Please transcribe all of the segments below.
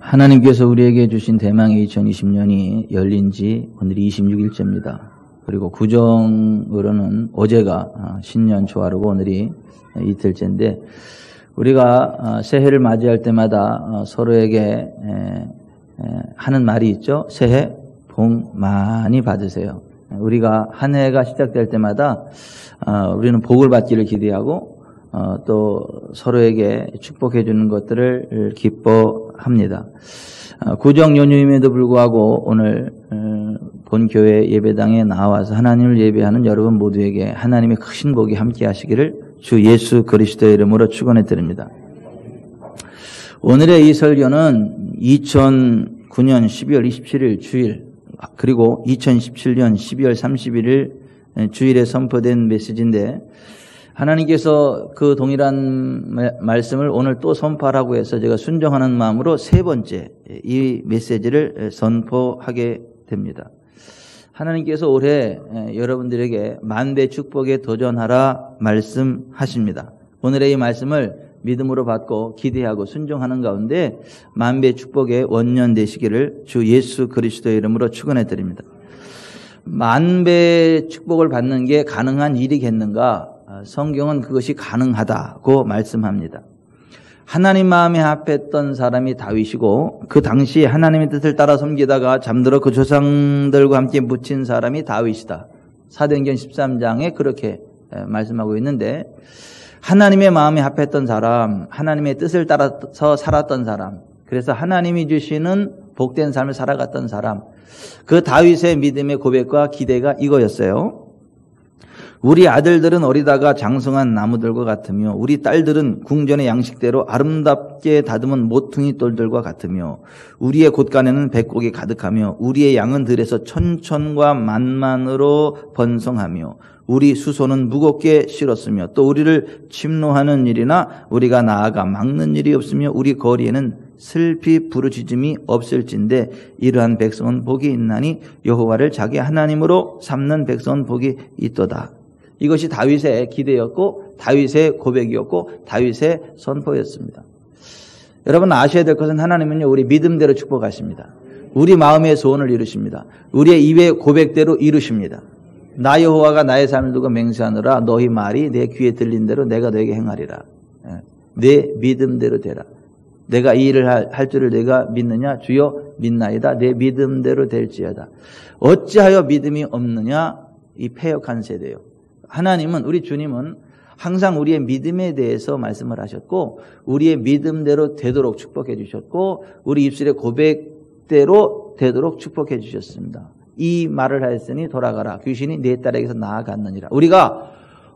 하나님께서 우리에게 주신 대망의 2020년이 열린 지 오늘이 26일째입니다. 그리고 구정으로는 어제가 신년 초하루고 오늘이 이틀째인데, 우리가 새해를 맞이할 때마다 서로에게 하는 말이 있죠. 새해 복 많이 받으세요. 우리가 한 해가 시작될 때마다 우리는 복을 받기를 기대하고 또 서로에게 축복해 주는 것들을 기뻐합니다. 구정 연휴임에도 불구하고 오늘 본교회 예배당에 나와서 하나님을 예배하는 여러분 모두에게 하나님의 크신 복이 함께 하시기를 주 예수 그리스도의 이름으로 축원해 드립니다. 오늘의 이 설교는 2009년 12월 27일 주일, 그리고 2017년 12월 31일 주일에 선포된 메시지인데, 하나님께서 그 동일한 말씀을 오늘 또 선포하라고 해서 제가 순종하는 마음으로 세 번째 이 메시지를 선포하게 됩니다. 하나님께서 올해 여러분들에게 만배 축복에 도전하라 말씀하십니다. 오늘의 이 말씀을 믿음으로 받고 기대하고 순종하는 가운데 만배 축복의 원년 되시기를 주 예수 그리스도의 이름으로 축원해 드립니다. 만배 축복을 받는 게 가능한 일이겠는가? 성경은 그것이 가능하다고 말씀합니다. 하나님 마음에 합했던 사람이 다윗이고, 그 당시 하나님의 뜻을 따라 섬기다가 잠들어 그 조상들과 함께 묻힌 사람이 다윗이다. 사도행전 13장에 그렇게 말씀하고 있는데, 하나님의 마음에 합했던 사람, 하나님의 뜻을 따라서 살았던 사람, 그래서 하나님이 주시는 복된 삶을 살아갔던 사람, 그 다윗의 믿음의 고백과 기대가 이거였어요. 우리 아들들은 어리다가 장성한 나무들과 같으며 우리 딸들은 궁전의 양식대로 아름답게 다듬은 모퉁이 돌들과 같으며 우리의 곳간에는 백곡이 가득하며 우리의 양은 들에서 천천과 만만으로 번성하며 우리 수소는 무겁게 실었으며 또 우리를 침노하는 일이나 우리가 나아가 막는 일이 없으며 우리 거리에는 슬피 부르짖음이 없을진데 이러한 백성은 복이 있나니 여호와를 자기 하나님으로 삼는 백성은 복이 있도다. 이것이 다윗의 기대였고 다윗의 고백이었고 다윗의 선포였습니다. 여러분 아셔야 될 것은 하나님은요, 우리 믿음대로 축복하십니다. 우리 마음의 소원을 이루십니다. 우리의 입의 고백대로 이루십니다. 나 여호와가 나의 삶을 두고 맹세하노라. 너희 말이 내 귀에 들린 대로 내가 너에게 행하리라. 내 믿음대로 되라. 내가 이 일을 할 줄을 내가 믿느냐? 주여 믿나이다. 내 믿음대로 될지어다. 어찌하여 믿음이 없느냐? 이 패역한 세대요. 하나님은, 우리 주님은 항상 우리의 믿음에 대해서 말씀을 하셨고 우리의 믿음대로 되도록 축복해 주셨고 우리 입술의 고백대로 되도록 축복해 주셨습니다. 이 말을 하였으니 돌아가라. 귀신이 네 딸에게서 나아갔느니라. 우리가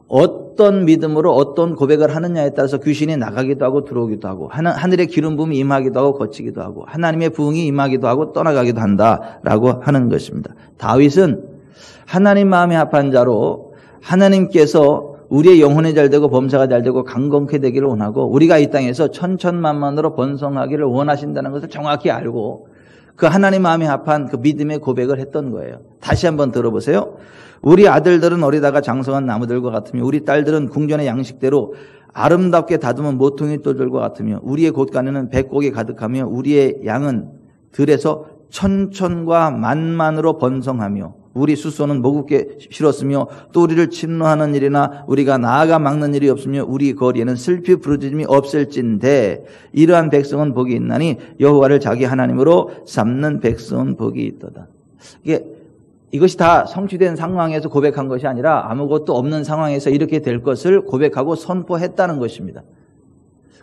어떤 믿음으로 어떤 고백을 하느냐에 따라서 귀신이 나가기도 하고 들어오기도 하고 하늘의 기름 부음이 임하기도 하고 거치기도 하고 하나님의 부흥이 임하기도 하고 떠나가기도 한다라고 하는 것입니다. 다윗은 하나님 마음에 합한 자로 하나님께서 우리의 영혼이 잘되고 범사가 잘되고 강건케 되기를 원하고 우리가 이 땅에서 천천만만으로 번성하기를 원하신다는 것을 정확히 알고 그 하나님 마음에 합한 그 믿음의 고백을 했던 거예요. 다시 한번 들어보세요. 우리 아들들은 어리다가 장성한 나무들과 같으며 우리 딸들은 궁전의 양식대로 아름답게 다듬은 모퉁이 돌들과 같으며 우리의 곳간에는 백곡이 가득하며 우리의 양은 들에서 천천과 만만으로 번성하며 우리 수소는 무겁게 실었으며 또 우리를 침노하는 일이나 우리가 나아가 막는 일이 없으며 우리 거리에는 슬피 부르짖음이 없을진데 이러한 백성은 복이 있나니 여호와를 자기 하나님으로 삼는 백성은 복이 있도다. 이것이 다 성취된 상황에서 고백한 것이 아니라 아무것도 없는 상황에서 이렇게 될 것을 고백하고 선포했다는 것입니다.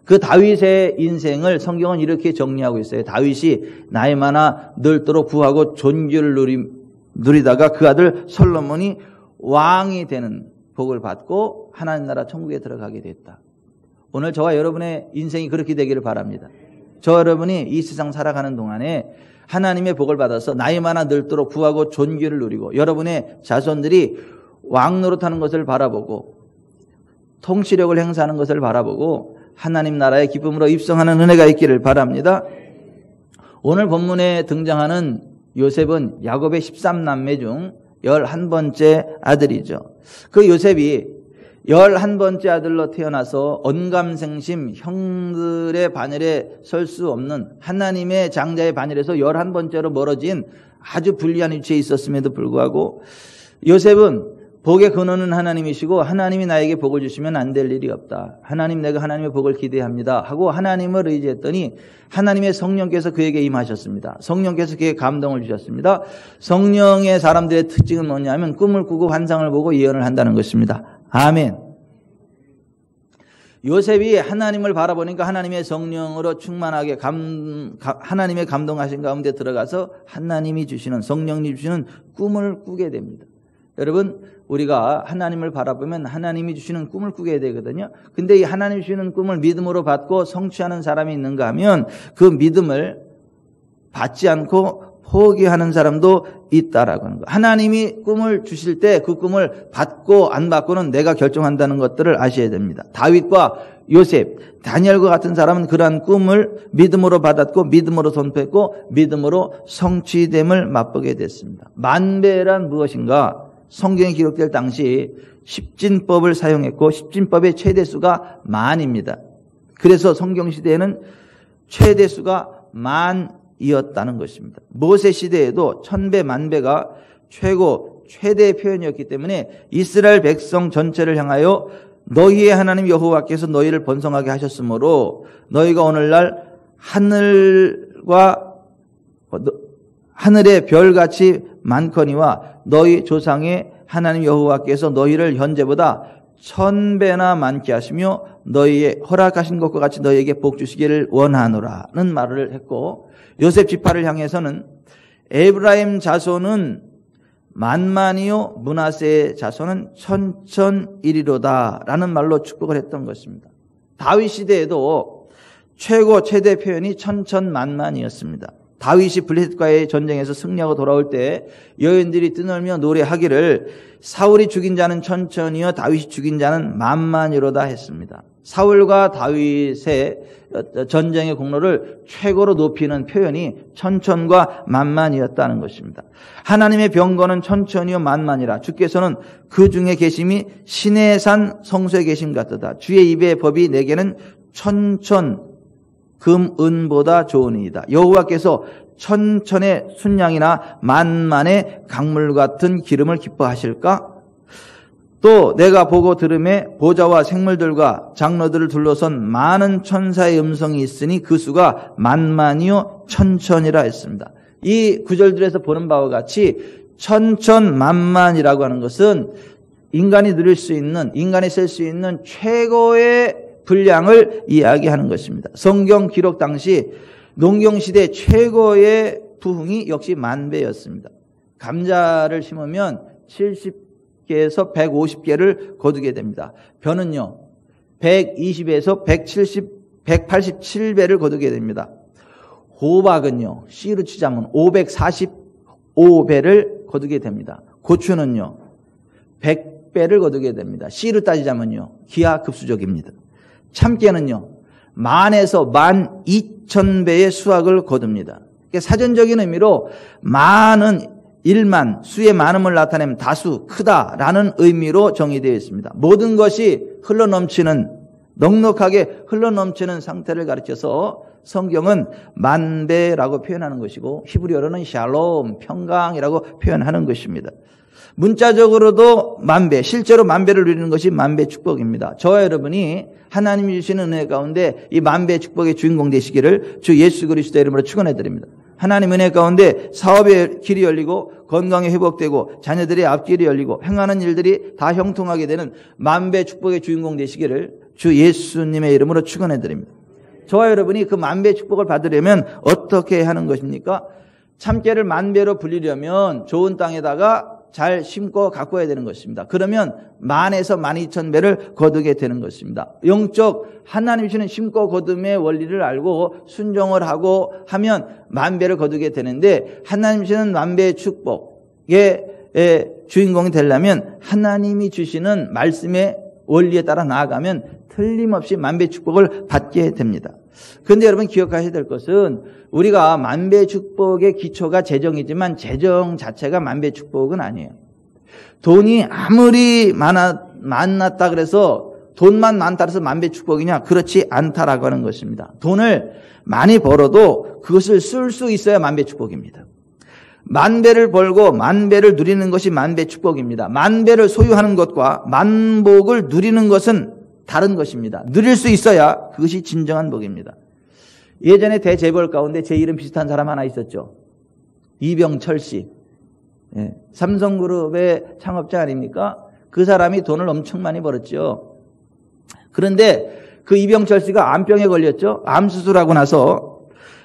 그 다윗의 인생을 성경은 이렇게 정리하고 있어요. 다윗이 나이 많아 늙도록 부하고 존귀를 누리다가 그 아들 솔로몬이 왕이 되는 복을 받고 하나님 나라 천국에 들어가게 됐다. 오늘 저와 여러분의 인생이 그렇게 되기를 바랍니다. 저 여러분이 이 세상 살아가는 동안에 하나님의 복을 받아서 나이 많아 늙도록 부하고 존귀를 누리고 여러분의 자손들이 왕 노릇하는 것을 바라보고 통치력을 행사하는 것을 바라보고 하나님 나라의 기쁨으로 입성하는 은혜가 있기를 바랍니다. 오늘 본문에 등장하는 요셉은 야곱의 13남매 중 11번째 아들이죠. 그 요셉이 11번째 아들로 태어나서 언감생심 형들의 반열에 설 수 없는 하나님의 장자의 반열에서 11번째로 멀어진 아주 불리한 위치에 있었음에도 불구하고 요셉은 복의 근원은 하나님이시고 하나님이 나에게 복을 주시면 안 될 일이 없다. 하나님, 내가 하나님의 복을 기대합니다 하고 하나님을 의지했더니 하나님의 성령께서 그에게 임하셨습니다. 성령께서 그에게 감동을 주셨습니다. 성령의 사람들의 특징은 뭐냐면 꿈을 꾸고 환상을 보고 예언을 한다는 것입니다. 아멘. 요셉이 하나님을 바라보니까 하나님의 성령으로 충만하게 하나님의 감동하신 가운데 들어가서 하나님이 주시는, 성령님이 주시는 꿈을 꾸게 됩니다. 여러분, 우리가 하나님을 바라보면 하나님이 주시는 꿈을 꾸게 되거든요. 근데 이 하나님이 주시는 꿈을 믿음으로 받고 성취하는 사람이 있는가 하면 그 믿음을 받지 않고 포기하는 사람도 있다라고 하는 거예요. 하나님이 꿈을 주실 때 그 꿈을 받고 안 받고는 내가 결정한다는 것들을 아셔야 됩니다. 다윗과 요셉, 다니엘과 같은 사람은 그러한 꿈을 믿음으로 받았고 믿음으로 선포했고 믿음으로 성취됨을 맛보게 됐습니다. 만배란 무엇인가? 성경에 기록될 당시 십진법을 사용했고 십진법의 최대수가 만입니다. 그래서 성경시대에는 최대수가 만이었다는 것입니다. 모세 시대에도 천배 만배가 최대의 표현이었기 때문에 이스라엘 백성 전체를 향하여 너희의 하나님 여호와께서 너희를 번성하게 하셨으므로 너희가 오늘날 하늘의 별같이 많거니와 너희 조상의 하나님 여호와께서 너희를 현재보다 1000배나 많게 하시며 너희의 허락하신 것과 같이 너희에게 복 주시기를 원하노라는 말을 했고, 요셉 지파를 향해서는 에브라임 자손은 만만이요 므낫세의 자손은 천천일이로다 라는 말로 축복을 했던 것입니다. 다윗 시대에도 최대 표현이 천천만만이었습니다. 다윗이 블레셋과의 전쟁에서 승리하고 돌아올 때 여인들이 뜨놀며 노래하기를 사울이 죽인 자는 천천히요 다윗이 죽인 자는 만만이로다 했습니다. 사울과 다윗의 전쟁의 공로를 최고로 높이는 표현이 천천과 만만이었다는 것입니다. 하나님의 병거는 천천히요 만만이라 주께서는 그 중에 계심이 신의 산 성소에 계심 같도다. 주의 입의 법이 내게는 천천 금, 은보다 좋으니이다. 여호와께서 천천의 순양이나 만만의 강물 같은 기름을 기뻐하실까? 또 내가 보고 들음에 보좌와 생물들과 장로들을 둘러선 많은 천사의 음성이 있으니 그 수가 만만이요 천천이라 했습니다. 이 구절들에서 보는 바와 같이 천천만만이라고 하는 것은 인간이 누릴 수 있는, 인간이 쓸 수 있는 최고의 분량을 이야기하는 것입니다. 성경 기록 당시 농경시대 최고의 부흥이 역시 만배였습니다. 감자를 심으면 70개에서 150개를 거두게 됩니다. 벼는요 120에서 187배를 거두게 됩니다. 호박은요 씨로 치자면 545배를 거두게 됩니다. 고추는요 100배를 거두게 됩니다. 씨로 따지자면요 기하급수적입니다. 참깨는요 10,000에서 12,000배의 수확을 거둡니다. 그러니까 사전적인 의미로 많은, 1만, 수의 많음을 나타내면 다수, 크다라는 의미로 정의되어 있습니다. 모든 것이 흘러넘치는, 넉넉하게 흘러넘치는 상태를 가르쳐서 성경은 만배라고 표현하는 것이고 히브리어로는 샬롬, 평강이라고 표현하는 것입니다. 문자적으로도 만배, 실제로 만배를 누리는 것이 만배 축복입니다. 저와 여러분이 하나님이 주시는 은혜 가운데 이 만배 축복의 주인공 되시기를 주 예수 그리스도의 이름으로 축원해 드립니다. 하나님 은혜 가운데 사업의 길이 열리고 건강이 회복되고 자녀들의 앞길이 열리고 행하는 일들이 다 형통하게 되는 만배 축복의 주인공 되시기를 주 예수님의 이름으로 축원해 드립니다. 저와 여러분이 그 만배 축복을 받으려면 어떻게 하는 것입니까? 참깨를 만배로 불리려면 좋은 땅에다가 잘 심고 가꿔야 되는 것입니다. 그러면 10,000에서 12,000배를 거두게 되는 것입니다. 영적 하나님 주시는 심고 거둠의 원리를 알고 순종을 하고 하면 10,000배를 거두게 되는데, 하나님 주시는 만배의 축복의 주인공이 되려면 하나님이 주시는 말씀의 원리에 따라 나아가면 틀림없이 10,000배 축복을 받게 됩니다. 그런데 여러분 기억하셔야 될 것은 우리가 10,000배 축복의 기초가 재정이지만 재정 자체가 10,000배 축복은 아니에요. 돈이 아무리 많았다 그래서 돈만 많다 그래서 만배 축복이냐? 그렇지 않다라고 하는 것입니다. 돈을 많이 벌어도 그것을 쓸 수 있어야 만배 축복입니다. 만배를 벌고 만배를 누리는 것이 만배 축복입니다. 만배를 소유하는 것과 만복을 누리는 것은 다른 것입니다. 누릴 수 있어야 그것이 진정한 복입니다. 예전에 대재벌 가운데 제 이름 비슷한 사람 하나 있었죠. 이병철 씨. 예, 삼성그룹의 창업자 아닙니까? 그 사람이 돈을 엄청 많이 벌었죠. 그런데 그 이병철 씨가 암병에 걸렸죠. 암 수술하고 나서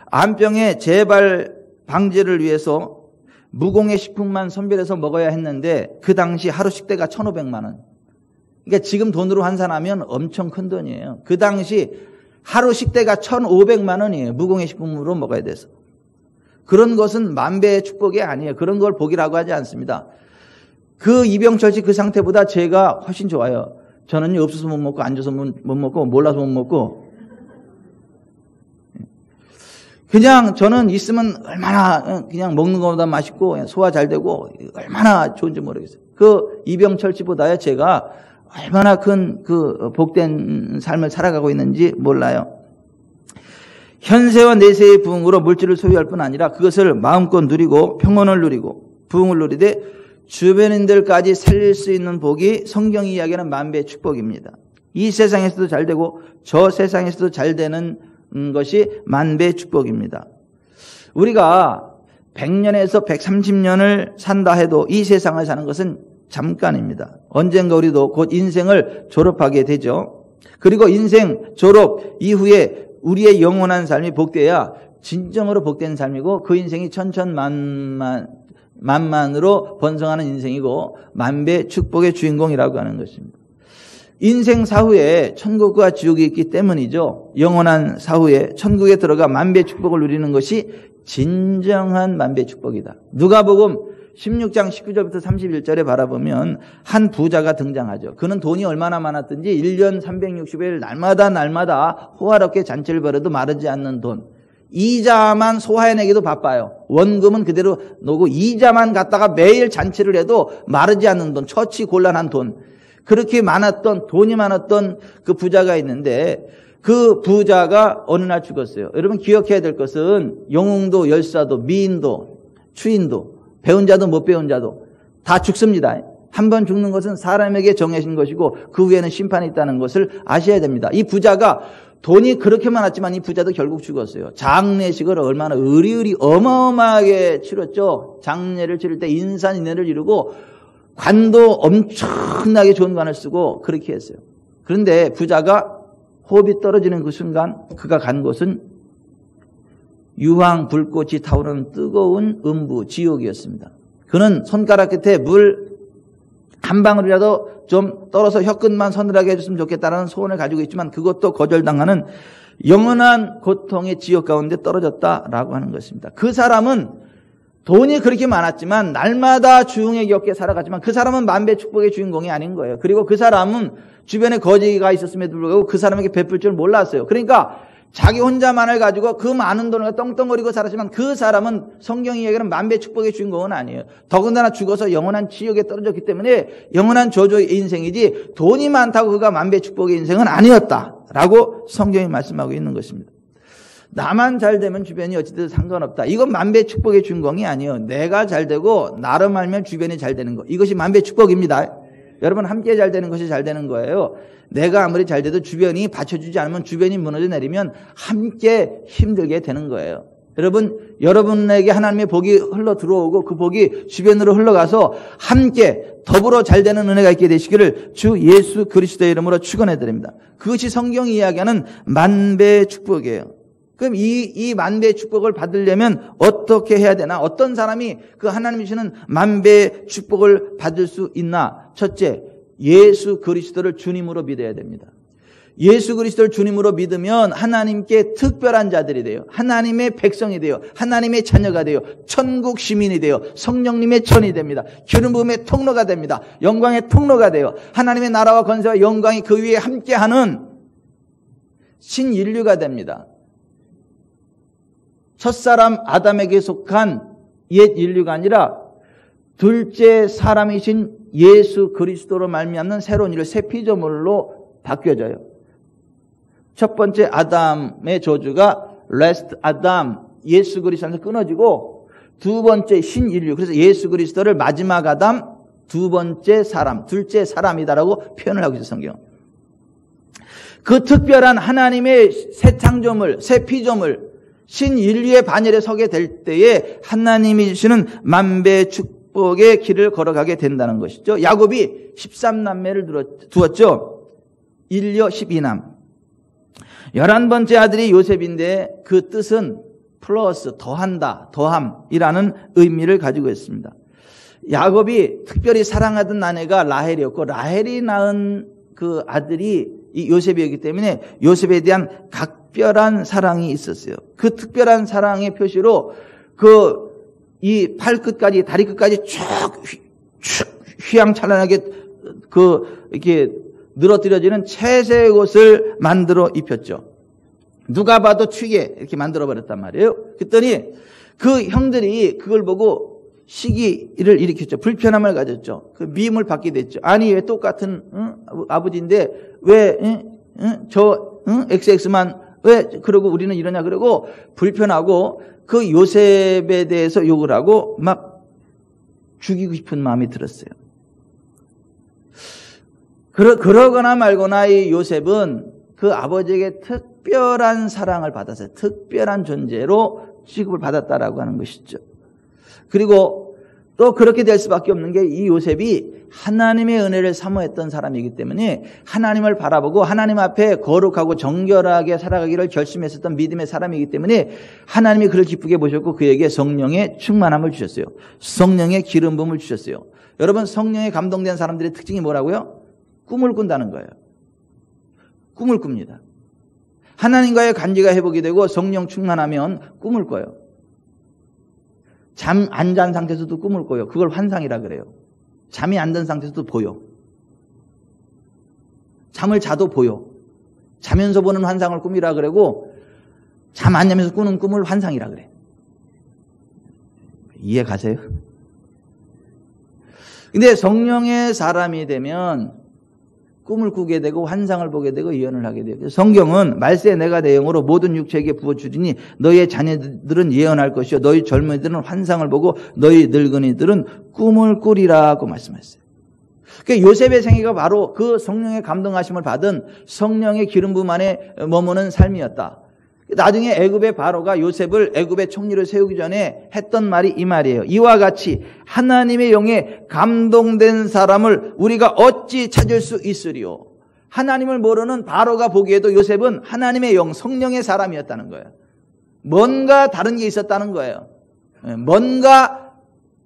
암병의 재발 방지를 위해서 무공해 식품만 선별해서 먹어야 했는데 그 당시 하루 식대가 1,500만 원. 그러니까 지금 돈으로 환산하면 엄청 큰 돈이에요. 그 당시 하루 식대가 1,500만 원이에요. 무공해 식품으로 먹어야 돼서. 그런 것은 만배의 축복이 아니에요. 그런 걸 복이라고 하지 않습니다. 그 이병철 씨 그 상태보다 제가 훨씬 좋아요. 저는 없어서 못 먹고 앉아서 못 먹고 몰라서 못 먹고 그냥 저는 있으면 얼마나 그냥 먹는 것보다 맛있고 소화 잘 되고 얼마나 좋은지 모르겠어요. 그 이병철 씨보다야 제가 얼마나 큰 그 복된 삶을 살아가고 있는지 몰라요. 현세와 내세의 부흥으로 물질을 소유할 뿐 아니라 그것을 마음껏 누리고 평온을 누리고 부흥을 누리되 주변인들까지 살릴 수 있는 복이 성경이 이야기하는 만배의 축복입니다. 이 세상에서도 잘 되고 저 세상에서도 잘 되는 것이 만배의 축복입니다. 우리가 100년에서 130년을 산다 해도 이 세상을 사는 것은 잠깐입니다. 언젠가 우리도 곧 인생을 졸업하게 되죠. 그리고 인생 졸업 이후에 우리의 영원한 삶이 복되어야 진정으로 복된 삶이고 그 인생이 천천만만으로 번성하는 인생이고 만배 축복의 주인공이라고 하는 것입니다. 인생 사후에 천국과 지옥이 있기 때문이죠. 영원한 사후에 천국에 들어가 만배 축복을 누리는 것이 진정한 만배 축복이다. 누가복음 16장 19절부터 31절에 바라보면 한 부자가 등장하죠. 그는 돈이 얼마나 많았든지 1년 360일 날마다 호화롭게 잔치를 벌여도 마르지 않는 돈. 이자만 소화해내기도 바빠요. 원금은 그대로 놓고 이자만 갖다가 매일 잔치를 해도 마르지 않는 돈, 처치 곤란한 돈. 그렇게 돈이 많았던 그 부자가 있는데 그 부자가 어느 날 죽었어요. 여러분 기억해야 될 것은 영웅도 열사도 미인도 추인도 배운 자도 못 배운 자도 다 죽습니다. 한 번 죽는 것은 사람에게 정해진 것이고 그 후에는 심판이 있다는 것을 아셔야 됩니다. 이 부자가 돈이 그렇게 많았지만 이 부자도 결국 죽었어요. 장례식을 얼마나 의리의리 어마어마하게 치렀죠. 장례를 치를 때 인산인해를 이루고 관도 엄청나게 좋은 관을 쓰고 그렇게 했어요. 그런데 부자가 호흡이 떨어지는 그 순간 그가 간 곳은 유황 불꽃이 타오르는 뜨거운 음부 지옥이었습니다. 그는 손가락 끝에 물 한 방울이라도 좀 떨어서 혀끝만 서늘하게 해줬으면 좋겠다는 소원을 가지고 있지만 그것도 거절당하는 영원한 고통의 지옥 가운데 떨어졌다라고 하는 것입니다. 그 사람은 돈이 그렇게 많았지만 날마다 주흥에 겹게 살아갔지만 그 사람은 만배 축복의 주인공이 아닌 거예요. 그리고 그 사람은 주변에 거지가 있었음에도 불구하고 그 사람에게 베풀 줄 몰랐어요. 그러니까 자기 혼자만을 가지고 그 많은 돈을 떵떵거리고 살았지만 그 사람은 성경이 얘기하는 만배 축복의 주인공은 아니에요. 더군다나 죽어서 영원한 지옥에 떨어졌기 때문에 영원한 저주의 인생이지 돈이 많다고 그가 만배 축복의 인생은 아니었다라고 성경이 말씀하고 있는 것입니다. 나만 잘 되면 주변이 어찌돼도 상관없다. 이건 만배 축복의 주인공이 아니에요. 내가 잘 되고 나로 말면 주변이 잘 되는 거. 이것이 만배 축복입니다. 여러분 함께 잘 되는 것이 잘 되는 거예요. 내가 아무리 잘 돼도 주변이 받쳐주지 않으면 주변이 무너져 내리면 함께 힘들게 되는 거예요. 여러분에게 하나님의 복이 흘러 들어오고 그 복이 주변으로 흘러가서 함께 더불어 잘 되는 은혜가 있게 되시기를 주 예수 그리스도의 이름으로 축원해 드립니다. 그것이 성경이 이야기하는 만배 축복이에요. 그럼 이 만배의 축복을 받으려면 어떻게 해야 되나? 어떤 사람이 그 하나님이 주시는 만배의 축복을 받을 수 있나? 첫째, 예수 그리스도를 주님으로 믿어야 됩니다. 예수 그리스도를 주님으로 믿으면 하나님께 특별한 자들이 돼요. 하나님의 백성이 돼요. 하나님의 자녀가 돼요. 천국 시민이 돼요. 성령님의 전이 됩니다. 기름 부음의 통로가 됩니다. 영광의 통로가 돼요. 하나님의 나라와 권세와 영광이 그 위에 함께하는 신인류가 됩니다. 첫사람 아담에게 속한 옛 인류가 아니라 둘째 사람이신 예수 그리스도로 말미암는 새로운 인류, 새 피조물로 바뀌어져요. 첫 번째 아담의 저주가 레스트 아담, 예수 그리스도에서 끊어지고, 두 번째 신인류, 그래서 예수 그리스도를 마지막 아담, 두 번째 사람, 둘째 사람이다라고 표현을 하고 있어요, 성경. 그 특별한 하나님의 새 창조물, 새 피조물, 신인류의 반열에 서게 될 때에 하나님이 주시는 만배 축복의 길을 걸어가게 된다는 것이죠. 야곱이 13남매를 두었죠. 일녀 12남. 11번째 아들이 요셉인데 그 뜻은 플러스, 더한다, 더함이라는 의미를 가지고 있습니다. 야곱이 특별히 사랑하던 아내가 라헬이었고, 라헬이 낳은 그 아들이 이 요셉이었기 때문에 요셉에 대한 각별한 사랑이 있었어요. 그 특별한 사랑의 표시로 이 팔끝까지, 다리 끝까지 쭉 휘황찬란하게 이렇게 늘어뜨려지는 채색 옷을 만들어 입혔죠. 누가 봐도 튀게 이렇게 만들어 버렸단 말이에요. 그랬더니 그 형들이 그걸 보고 시기를 일으켰죠. 불편함을 가졌죠. 그 미움을 받게 됐죠. 아니, 왜 똑같은 아버지인데 왜 XX만 왜 그러고 우리는 이러냐, 그러고 불편하고 그 요셉에 대해서 욕을 하고 막 죽이고 싶은 마음이 들었어요. 그러거나 말거나 이 요셉은 그 아버지에게 특별한 사랑을 받았어요. 특별한 존재로 취급을 받았다라고 하는 것이죠. 그리고 또 그렇게 될 수밖에 없는 게 이 요셉이 하나님의 은혜를 사모했던 사람이기 때문에 하나님을 바라보고 하나님 앞에 거룩하고 정결하게 살아가기를 결심했었던 믿음의 사람이기 때문에 하나님이 그를 기쁘게 보셨고 그에게 성령의 충만함을 주셨어요. 성령의 기름 부음을 주셨어요. 여러분, 성령에 감동된 사람들의 특징이 뭐라고요? 꿈을 꾼다는 거예요. 꿈을 꿉니다. 하나님과의 관계가 회복이 되고 성령 충만하면 꿈을 꿔요. 잠 안 잔 상태에서도 꿈을 꿔요. 그걸 환상이라 그래요. 잠이 안 든 상태에서도 보여. 잠을 자도 보여. 자면서 보는 환상을 꿈이라 그러고 잠 안 자면서 꾸는 꿈을 환상이라 그래. 이해 가세요? 근데 성령의 사람이 되면 꿈을 꾸게 되고 환상을 보게 되고 예언을 하게 돼요. 성경은 말세 내가 내 영으로 모든 육체에게 부어주리니 너희의 자녀들은 예언할 것이요 너희 젊은이들은 환상을 보고 너희 늙은이들은 꿈을 꾸리라고 말씀했어요. 그러니까 요셉의 생애가 바로 그 성령의 감동하심을 받은 성령의 기름 부음 안에 머무는 삶이었다. 나중에 애굽의 바로가 요셉을 애굽의 총리로 세우기 전에 했던 말이 이 말이에요. 이와 같이 하나님의 영에 감동된 사람을 우리가 어찌 찾을 수 있으리요. 하나님을 모르는 바로가 보기에도 요셉은 하나님의 영, 성령의 사람이었다는 거예요. 뭔가 다른 게 있었다는 거예요. 뭔가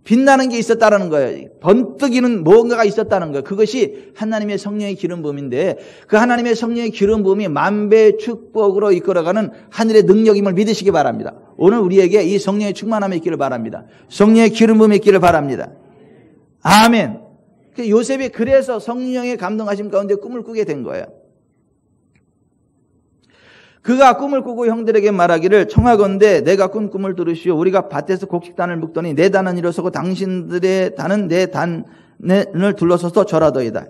빛나는 게 있었다는 거예요. 번뜩이는 뭔가가 있었다는 거예요. 그것이 하나님의 성령의 기름 부음인데 그 하나님의 성령의 기름 부음이 만배 축복으로 이끌어가는 하늘의 능력임을 믿으시기 바랍니다. 오늘 우리에게 이 성령의 충만함이 있기를 바랍니다. 성령의 기름 부음이 있기를 바랍니다. 아멘. 요셉이 그래서 성령의 감동하심 가운데 꿈을 꾸게 된 거예요. 그가 꿈을 꾸고 형들에게 말하기를 청하건대 내가 꾼 꿈을 들으시오. 우리가 밭에서 곡식단을 묶더니 내 단은 일어서고 당신들의 단은 내 단을 둘러서서 절하더이다.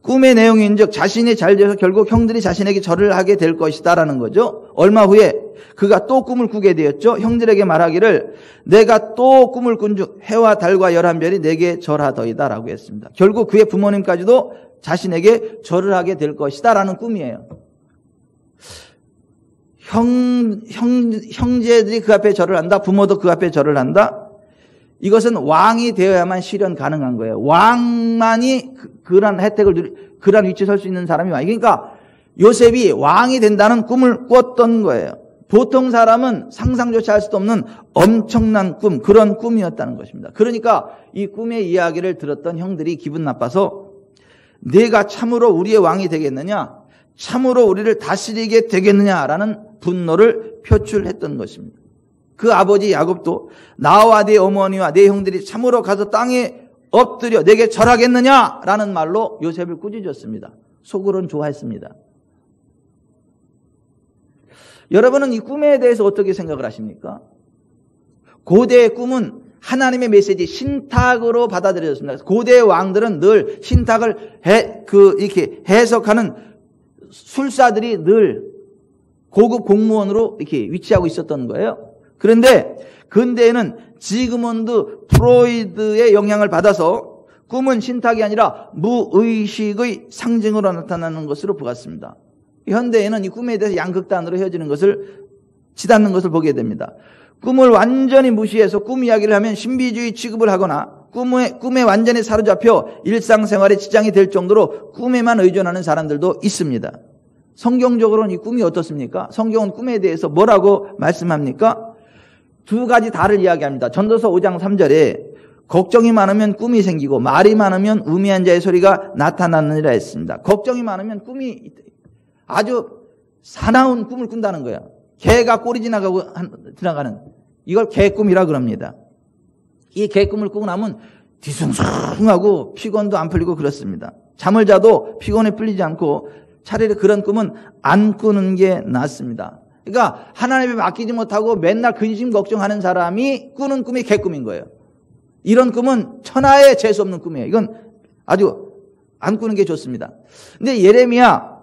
꿈의 내용인즉 자신이 잘 되어서 결국 형들이 자신에게 절을 하게 될 것이다 라는 거죠. 얼마 후에 그가 또 꿈을 꾸게 되었죠. 형들에게 말하기를 내가 또 꿈을 꾼즉 해와 달과 11별이 내게 절하더이다 라고 했습니다. 결국 그의 부모님까지도 자신에게 절을 하게 될 것이다 라는 꿈이에요. 형제들이 그 앞에 절을 한다. 부모도 그 앞에 절을 한다. 이것은 왕이 되어야만 실현 가능한 거예요. 왕만이 그런 혜택을 그런 위치에 설 수 있는 사람이 왕이. 그러니까 요셉이 왕이 된다는 꿈을 꿨던 거예요. 보통 사람은 상상조차 할 수도 없는 엄청난 꿈, 그런 꿈이었다는 것입니다. 그러니까 이 꿈의 이야기를 들었던 형들이 기분 나빠서 네가 참으로 우리의 왕이 되겠느냐? 참으로 우리를 다스리게 되겠느냐라는 분노를 표출했던 것입니다. 그 아버지 야곱도 나와 네 어머니와 네 형들이 참으로 가서 땅에 엎드려 내게 절하겠느냐라는 말로 요셉을 꾸짖었습니다. 속으로는 좋아했습니다. 여러분은 이 꿈에 대해서 어떻게 생각을 하십니까? 고대의 꿈은 하나님의 메시지, 신탁으로 받아들여졌습니다. 고대 왕들은 늘 신탁을 이렇게 해석하는 술사들이 늘 고급 공무원으로 이렇게 위치하고 있었던 거예요. 그런데 근대에는 지그문드 프로이드의 영향을 받아서 꿈은 신탁이 아니라 무의식의 상징으로 나타나는 것으로 보았습니다. 현대에는 이 꿈에 대해서 양극단으로 헤어지는 것을 치닫는 것을 보게 됩니다. 꿈을 완전히 무시해서 꿈 이야기를 하면 신비주의 취급을 하거나 꿈에 완전히 사로잡혀 일상생활에 지장이 될 정도로 꿈에만 의존하는 사람들도 있습니다. 성경적으로는 이 꿈이 어떻습니까? 성경은 꿈에 대해서 뭐라고 말씀합니까? 두 가지 다를 이야기합니다. 전도서 5장 3절에 걱정이 많으면 꿈이 생기고 말이 많으면 우매한 자의 소리가 나타나느니라 했습니다. 걱정이 많으면 꿈이 아주 사나운 꿈을 꾼다는 거예요. 개가 꼬리 지나가는 이걸 개꿈이라 그럽니다. 이 개꿈을 꾸고 나면 뒤숭숭하고 피곤도 안 풀리고 그렇습니다. 잠을 자도 피곤에 풀리지 않고 차라리 그런 꿈은 안 꾸는 게 낫습니다. 그러니까 하나님에 맡기지 못하고 맨날 근심 걱정하는 사람이 꾸는 꿈이 개꿈인 거예요. 이런 꿈은 천하에 재수 없는 꿈이에요. 이건 아주 안 꾸는 게 좋습니다. 근데 예레미야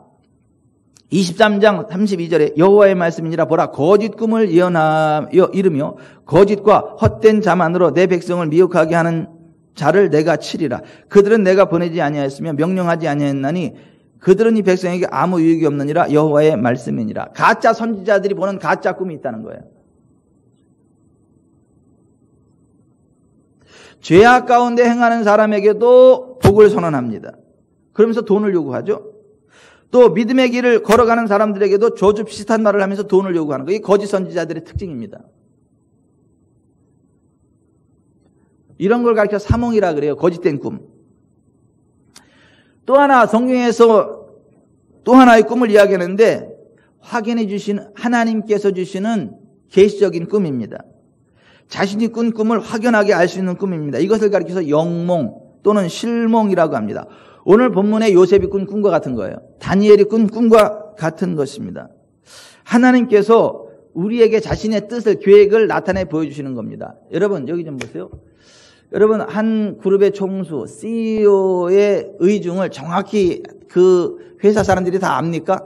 23장 32절에 여호와의 말씀이니라 보라 거짓 꿈을 예언하여 이르며 거짓과 헛된 자만으로 내 백성을 미혹하게 하는 자를 내가 치리라. 그들은 내가 보내지 아니하였으며 명령하지 아니하였나니 그들은 이 백성에게 아무 유익이 없느니라. 여호와의 말씀이니라. 가짜 선지자들이 보는 가짜 꿈이 있다는 거예요. 죄악 가운데 행하는 사람에게도 복을 선언합니다. 그러면서 돈을 요구하죠. 또 믿음의 길을 걸어가는 사람들에게도 저주 비슷한 말을 하면서 돈을 요구하는 거예요. 이게 거짓 선지자들의 특징입니다. 이런 걸 가르쳐 사몽이라 그래요. 거짓된 꿈. 또 하나 성경에서 또 하나의 꿈을 이야기하는데 확인해 주신 하나님께서 주시는 계시적인 꿈입니다. 자신이 꾼 꿈을 확연하게 알 수 있는 꿈입니다. 이것을 가리켜서 영몽 또는 실몽이라고 합니다. 오늘 본문에 요셉이 꾼 꿈과 같은 거예요. 다니엘이 꾼 꿈과 같은 것입니다. 하나님께서 우리에게 자신의 뜻을, 계획을 나타내 보여주시는 겁니다. 여러분 여기 좀 보세요. 여러분 한 그룹의 총수, CEO의 의중을 정확히 그 회사 사람들이 다 압니까?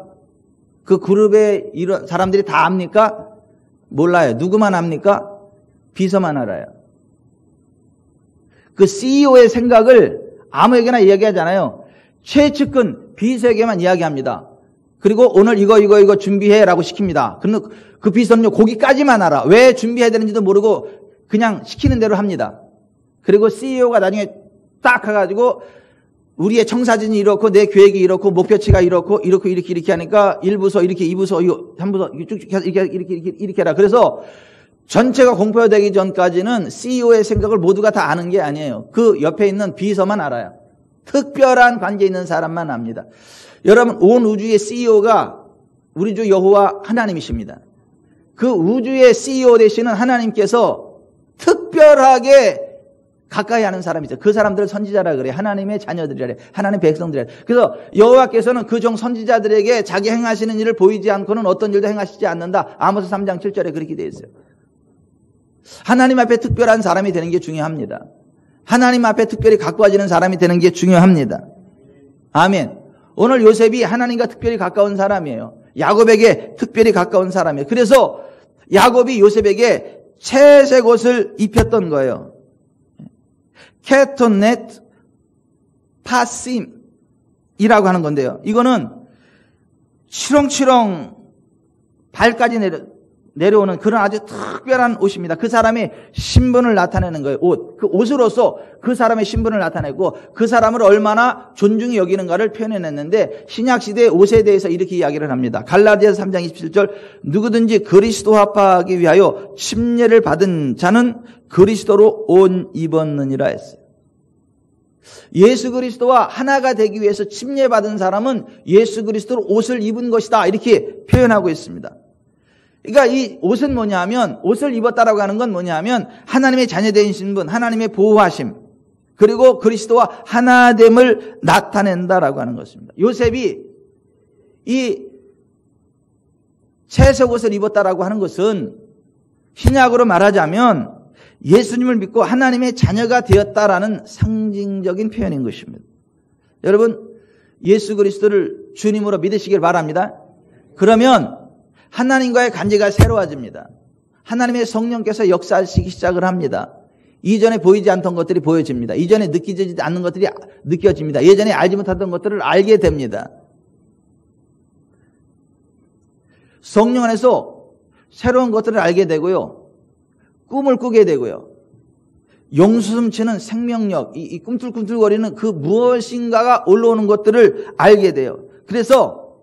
그 그룹의 이런 사람들이 다 압니까? 몰라요. 누구만 압니까? 비서만 알아요. 그 CEO의 생각을 아무에게나 이야기하잖아요. 최측근 비서에게만 이야기합니다. 그리고 오늘 이거 준비해라고 시킵니다. 그런데 그 비서는요, 거기까지만 알아. 왜 준비해야 되는지도 모르고 그냥 시키는 대로 합니다. 그리고 CEO가 나중에 딱 가가지고 우리의 청사진이 이렇고 내 계획이 이렇고 목표치가 이렇게 하니까 1부서 이렇게 2부서 3부서 쭉쭉 이렇게 해라. 그래서 전체가 공표되기 전까지는 CEO의 생각을 모두가 다 아는 게 아니에요. 그 옆에 있는 비서만 알아요. 특별한 관계에 있는 사람만 압니다. 여러분 온 우주의 CEO가 우리 주 여호와 하나님이십니다. 그 우주의 CEO 되시는 하나님께서 특별하게 가까이 하는 사람이죠. 그 사람들을 선지자라 그래요. 하나님의 자녀들이라 그래요. 하나님의 백성들이라 그래요. 그래서 여호와께서는 그 종 선지자들에게 자기 행하시는 일을 보이지 않고는 어떤 일도 행하시지 않는다. 아모스 3장 7절에 그렇게 되어 있어요. 하나님 앞에 특별한 사람이 되는 게 중요합니다. 하나님 앞에 특별히 가까워지는 사람이 되는 게 중요합니다. 아멘. 오늘 요셉이 하나님과 특별히 가까운 사람이에요. 야곱에게 특별히 가까운 사람이에요. 그래서 야곱이 요셉에게 채색 옷을 입혔던 거예요. 케토넷 파심이라고 하는 건데요. 이거는 치렁치렁 발까지 내려오는 그런 아주 특별한 옷입니다. 그 사람의 신분을 나타내는 거예요. 옷. 그 옷으로서 그 사람의 신분을 나타내고 그 사람을 얼마나 존중히 여기는가를 표현해냈는데 신약시대의 옷에 대해서 이렇게 이야기를 합니다. 갈라디아서 3장 27절 누구든지 그리스도 합하기 위하여 침례를 받은 자는 그리스도로 옷 입었느니라 했어요. 예수 그리스도와 하나가 되기 위해서 침례받은 사람은 예수 그리스도로 옷을 입은 것이다. 이렇게 표현하고 있습니다. 그러니까 이 옷은 뭐냐면 옷을 입었다라고 하는 건 뭐냐면 하나님의 자녀된 신분, 하나님의 보호하심 그리고 그리스도와 하나됨을 나타낸다라고 하는 것입니다. 요셉이 이 채색 옷을 입었다라고 하는 것은 신약으로 말하자면 예수님을 믿고 하나님의 자녀가 되었다라는 상징적인 표현인 것입니다. 여러분, 예수 그리스도를 주님으로 믿으시길 바랍니다. 그러면 하나님과의 관계가 새로워집니다. 하나님의 성령께서 역사하시기 시작을 합니다. 이전에 보이지 않던 것들이 보여집니다. 이전에 느끼지 않는 것들이 느껴집니다. 예전에 알지 못하던 것들을 알게 됩니다. 성령 안에서 새로운 것들을 알게 되고요. 꿈을 꾸게 되고요. 용수숨치는 생명력, 이 꿈틀꿈틀거리는 그 무엇인가가 올라오는 것들을 알게 돼요. 그래서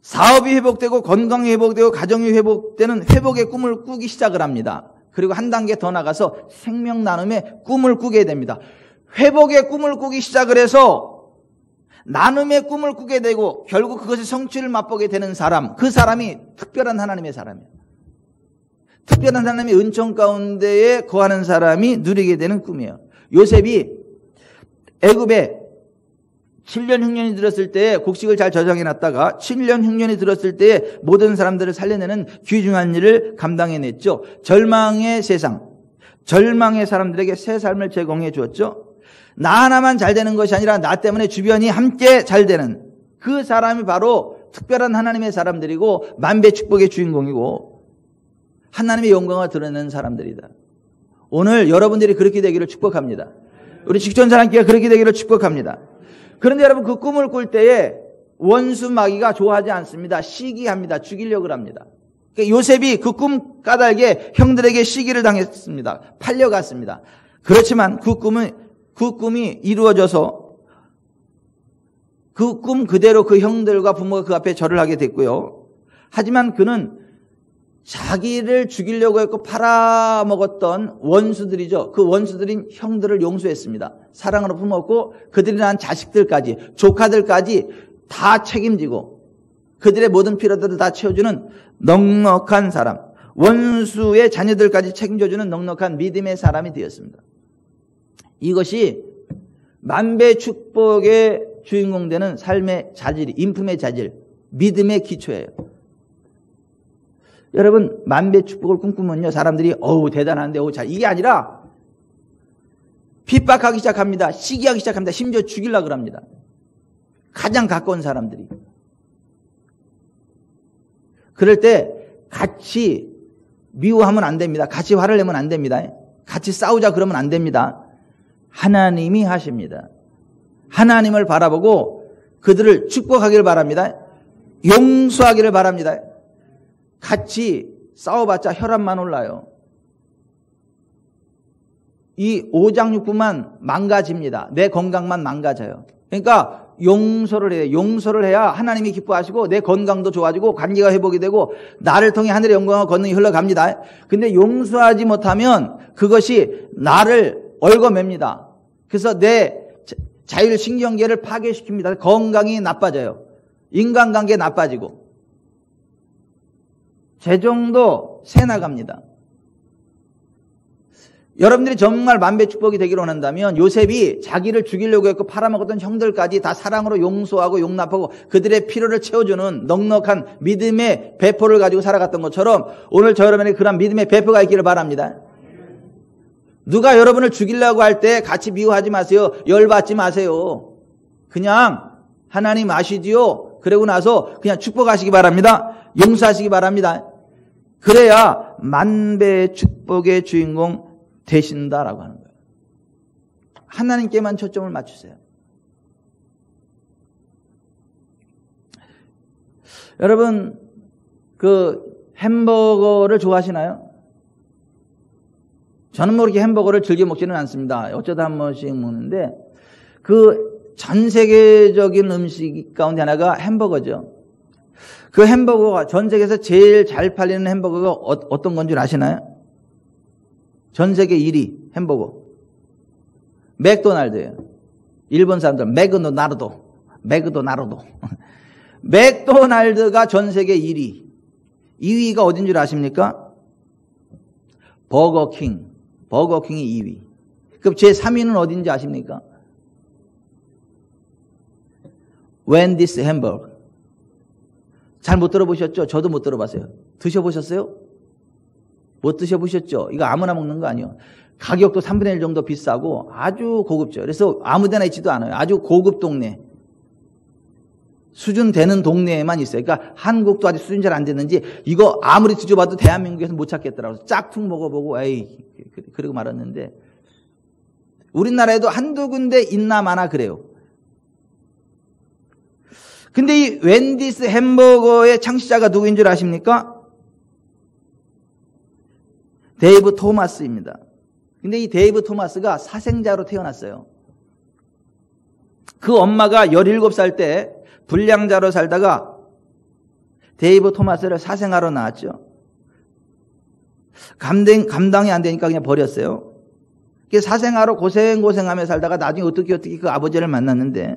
사업이 회복되고 건강이 회복되고 가정이 회복되는 회복의 꿈을 꾸기 시작을 합니다. 그리고 한 단계 더 나가서 생명 나눔의 꿈을 꾸게 됩니다. 회복의 꿈을 꾸기 시작을 해서 나눔의 꿈을 꾸게 되고 결국 그것의 성취를 맛보게 되는 사람, 그 사람이 특별한 하나님의 사람이에요. 특별한 하나님의 은총 가운데에 거하는 사람이 누리게 되는 꿈이에요. 요셉이 애굽에 7년 흉년이 들었을 때에 곡식을 잘 저장해 놨다가 7년 흉년이 들었을 때에 모든 사람들을 살려내는 귀중한 일을 감당해냈죠. 절망의 세상, 절망의 사람들에게 새 삶을 제공해 주었죠. 나 하나만 잘 되는 것이 아니라 나 때문에 주변이 함께 잘 되는 그 사람이 바로 특별한 하나님의 사람들이고 만배 축복의 주인공이고 하나님의 영광을 드러내는 사람들이다. 오늘 여러분들이 그렇게 되기를 축복합니다. 우리 직전사랑교회가 그렇게 되기를 축복합니다. 그런데 여러분, 그 꿈을 꿀 때에 원수 마귀가 좋아하지 않습니다. 시기합니다. 죽이려고 합니다. 그러니까 요셉이 그 꿈 까닭에 형들에게 시기를 당했습니다. 팔려갔습니다. 그렇지만 그 꿈이 이루어져서 그 꿈 그대로 그 형들과 부모가 그 앞에 절을 하게 됐고요. 하지만 그는 자기를 죽이려고 했고 팔아먹었던 원수들이죠. 그 원수들인 형들을 용서했습니다. 사랑으로 품었고 그들이 낳은 자식들까지, 조카들까지 다 책임지고 그들의 모든 필요들을 다 채워주는 넉넉한 사람, 원수의 자녀들까지 책임져주는 넉넉한 믿음의 사람이 되었습니다. 이것이 만배 축복의 주인공 되는 삶의 자질이, 인품의 자질, 믿음의 기초예요. 여러분, 만배 축복을 꿈꾸면요, 사람들이 어우 대단한데 어우 잘, 이게 아니라 핍박하기 시작합니다. 시기하기 시작합니다. 심지어 죽이려고 합니다. 가장 가까운 사람들이. 그럴 때 같이 미워하면 안 됩니다. 같이 화를 내면 안 됩니다. 같이 싸우자 그러면 안 됩니다. 하나님이 하십니다. 하나님을 바라보고 그들을 축복하기를 바랍니다. 용서하기를 바랍니다. 같이 싸워봤자 혈압만 올라요. 이 오장육부만 망가집니다. 내 건강만 망가져요. 그러니까 용서를 해요. 용서를 해야 하나님이 기뻐하시고 내 건강도 좋아지고 관계가 회복이 되고 나를 통해 하늘의 영광과 권능이 흘러갑니다. 근데 용서하지 못하면 그것이 나를 얽어맵니다. 그래서 내 자율신경계를 파괴시킵니다. 건강이 나빠져요. 인간관계 나빠지고 재정도 새 나갑니다. 여러분들이 정말 만배 축복이 되기를 원한다면 요셉이 자기를 죽이려고 했고 팔아먹었던 형들까지 다 사랑으로 용서하고 용납하고 그들의 필요를 채워주는 넉넉한 믿음의 배포를 가지고 살아갔던 것처럼 오늘 저 여러분에게 그런 믿음의 배포가 있기를 바랍니다. 누가 여러분을 죽이려고 할 때 같이 미워하지 마세요. 열받지 마세요. 그냥 하나님 아시지요? 그러고 나서 그냥 축복하시기 바랍니다. 용서하시기 바랍니다. 그래야 만배 축복의 주인공 되신다라고 하는 거예요. 하나님께만 초점을 맞추세요. 여러분, 그 햄버거를 좋아하시나요? 저는 뭐 이렇게 햄버거를 즐겨 먹지는 않습니다. 어쩌다 한 번씩 먹는데 그 전 세계적인 음식 가운데 하나가 햄버거죠. 그 햄버거가 전 세계에서 제일 잘 팔리는 햄버거가 어떤 건 줄 아시나요? 전 세계 1위 햄버거 맥도날드예요. 일본 사람들 맥도나르도 맥도날드가 전 세계 1위. 2위가 어딘 줄 아십니까? 버거킹이 2위. 그럼 제 3위는 어딘지 아십니까? 웬디스 햄버거. 잘 못 들어보셨죠? 저도 못 들어봤어요. 드셔보셨어요? 못 드셔보셨죠? 이거 아무나 먹는 거 아니에요. 가격도 3분의 1 정도 비싸고 아주 고급죠. 그래서 아무 데나 있지도 않아요. 아주 고급 동네. 수준 되는 동네에만 있어요. 그러니까 한국도 아직 수준 잘 안 됐는지 이거 아무리 뒤져봐도 대한민국에서 못 찾겠더라고요. 짝퉁 먹어보고 에이 그러고 말았는데 우리나라에도 한두 군데 있나 마나 그래요. 근데 이 웬디스 햄버거의 창시자가 누구인 줄 아십니까? 데이브 토마스입니다. 근데 이 데이브 토마스가 사생자로 태어났어요. 그 엄마가 17살 때 불량자로 살다가 데이브 토마스를 사생아로 낳았죠. 감당이 안 되니까 그냥 버렸어요. 사생아로 고생하며 살다가 나중에 어떻게 그 아버지를 만났는데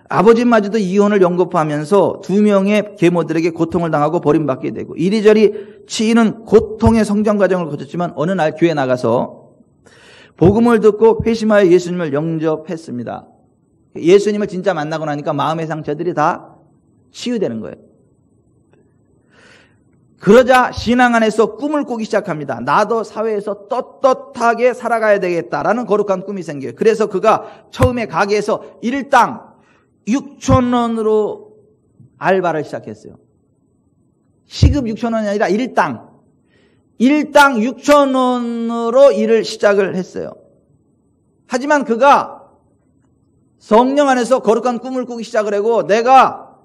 아버지마저도 이혼을 연거푸하면서 2명의 계모들에게 고통을 당하고 버림받게 되고 이리저리 치이는 고통의 성장 과정을 거쳤지만 어느 날 교회에 나가서 복음을 듣고 회심하여 예수님을 영접했습니다. 예수님을 진짜 만나고 나니까 마음의 상처들이 다 치유되는 거예요. 그러자 신앙 안에서 꿈을 꾸기 시작합니다. 나도 사회에서 떳떳하게 살아가야 되겠다라는 거룩한 꿈이 생겨요. 그래서 그가 처음에 가게에서 일당 6,000원으로 알바를 시작했어요. 시급 6,000원이 아니라 일당 6,000원으로 일을 시작을 했어요. 하지만 그가 성령 안에서 거룩한 꿈을 꾸기 시작을 하고 내가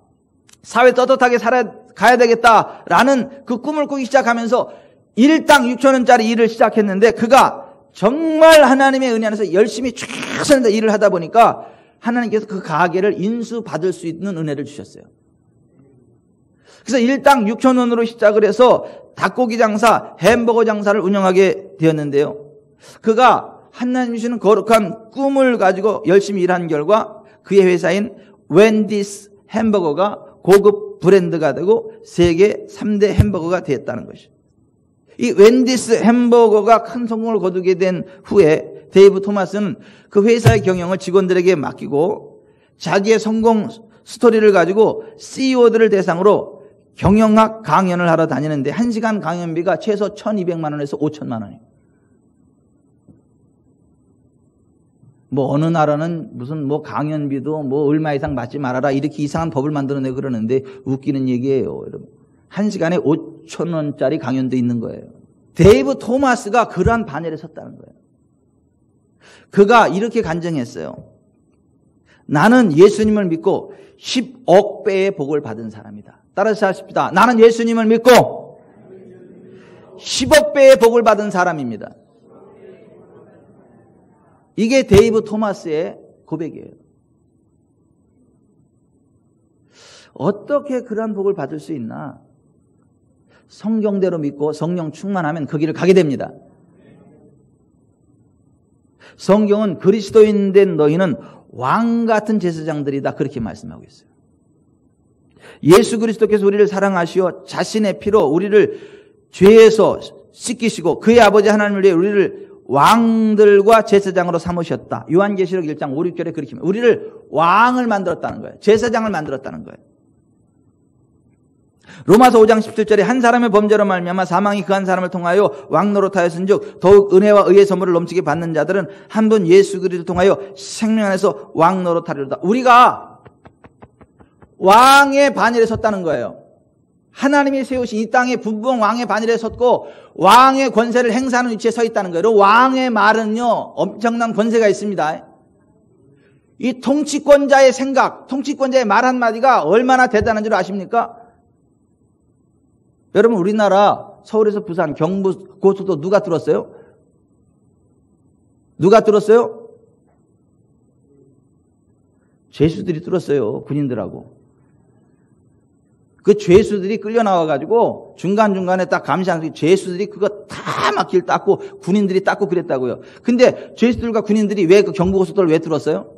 사회 떳떳하게 살아가야 되겠다라는 그 꿈을 꾸기 시작하면서 일당 6,000원짜리 일을 시작했는데 그가 정말 하나님의 은혜 안에서 열심히 최선을 다해 일을 하다 보니까 하나님께서 그 가게를 인수받을 수 있는 은혜를 주셨어요. 그래서 일당 6,000원으로 시작을 해서 닭고기 장사, 햄버거 장사를 운영하게 되었는데요. 그가 하나님 주시는 거룩한 꿈을 가지고 열심히 일한 결과 그의 회사인 웬디스 햄버거가 고급 브랜드가 되고 세계 3대 햄버거가 되었다는 것이죠. 이 웬디스 햄버거가 큰 성공을 거두게 된 후에 데이브 토마스는 그 회사의 경영을 직원들에게 맡기고 자기의 성공 스토리를 가지고 CEO들을 대상으로 경영학 강연을 하러 다니는데 1시간 강연비가 최소 1,200만 원에서 5,000만 원이에요. 어느 나라는 무슨 강연비도 얼마 이상 받지 말아라 이렇게 이상한 법을 만들어내고 그러는데 웃기는 얘기예요, 여러분. 1시간에 5,000원짜리 강연도 있는 거예요. 데이브 토마스가 그러한 반열에 섰다는 거예요. 그가 이렇게 간증했어요. 나는 예수님을 믿고 10억 배의 복을 받은 사람이다. 따라서 하십시다. 나는 예수님을 믿고 10억 배의 복을 받은 사람입니다. 이게 데이브 토마스의 고백이에요. 어떻게 그런 복을 받을 수 있나? 성경대로 믿고 성령 충만하면 그 길을 가게 됩니다. 성경은 그리스도인 된 너희는 왕 같은 제사장들이다 그렇게 말씀하고 있어요. 예수 그리스도께서 우리를 사랑하시어 자신의 피로 우리를 죄에서 씻기시고 그의 아버지 하나님을 위해 우리를 왕들과 제사장으로 삼으셨다. 요한계시록 1장 5, 6절에 그렇게 우리를 왕을 만들었다는 거예요. 제사장을 만들었다는 거예요. 로마서 5장 17절에 한 사람의 범죄로 말미암아 사망이 그 한 사람을 통하여 왕노릇하였은즉 더욱 은혜와 의의 선물을 넘치게 받는 자들은 한 분 예수 그리스도를 통하여 생명 안에서 왕노릇하리로다. 우리가 왕의 반열에 섰다는 거예요. 하나님이 세우신 이 땅의 분봉 왕의 반열에 섰고 왕의 권세를 행사하는 위치에 서 있다는 거예요. 왕의 말은요 엄청난 권세가 있습니다. 이 통치권자의 생각, 통치권자의 말 한마디가 얼마나 대단한 줄 아십니까? 여러분 우리나라 서울에서 부산 경부 고속도로 누가 뚫었어요? 누가 뚫었어요? 죄수들이 뚫었어요. 군인들하고. 그 죄수들이 끌려 나와가지고 중간중간에 딱 감시하는 죄수들이 그거 다 막 길 닦고 군인들이 닦고 그랬다고요. 근데 죄수들과 군인들이 왜 그 경부고속도로를 왜 뚫었어요?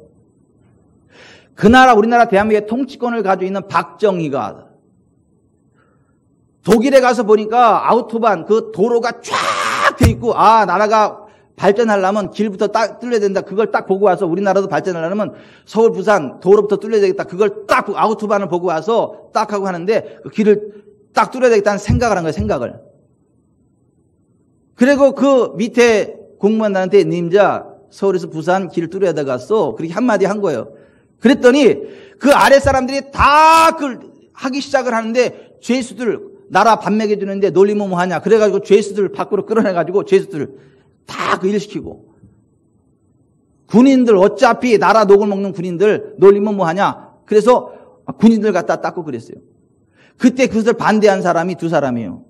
그 나라 우리나라 대한민국의 통치권을 가지고 있는 박정희가 독일에 가서 보니까 아우토반 그 도로가 쫙 돼 있고 나라가 발전하려면 길부터 딱 뚫려야 된다. 그걸 딱 보고 와서 우리나라도 발전하려면 서울 부산 도로부터 뚫려야 되겠다. 그걸 딱 아우토반을 보고 와서 딱 하고 하는데 그 길을 딱 뚫어야 되겠다는 생각을 한 거예요. 생각을. 그리고 그 밑에 공무원한테 님자 서울에서 부산 길 뚫어야 되겠어. 그렇게 한마디 한 거예요. 그랬더니 그 아래 사람들이 다 그걸 하기 시작을 하는데 죄수들 나라 밥 먹여주는데 놀리면 뭐하냐. 그래가지고 죄수들 밖으로 끌어내가지고 죄수들 다 그 일 시키고 군인들 어차피 나라 녹을 먹는 군인들 놀리면 뭐하냐. 그래서 군인들 갖다 닦고 그랬어요. 그때 그것을 반대한 사람이 두 사람이에요.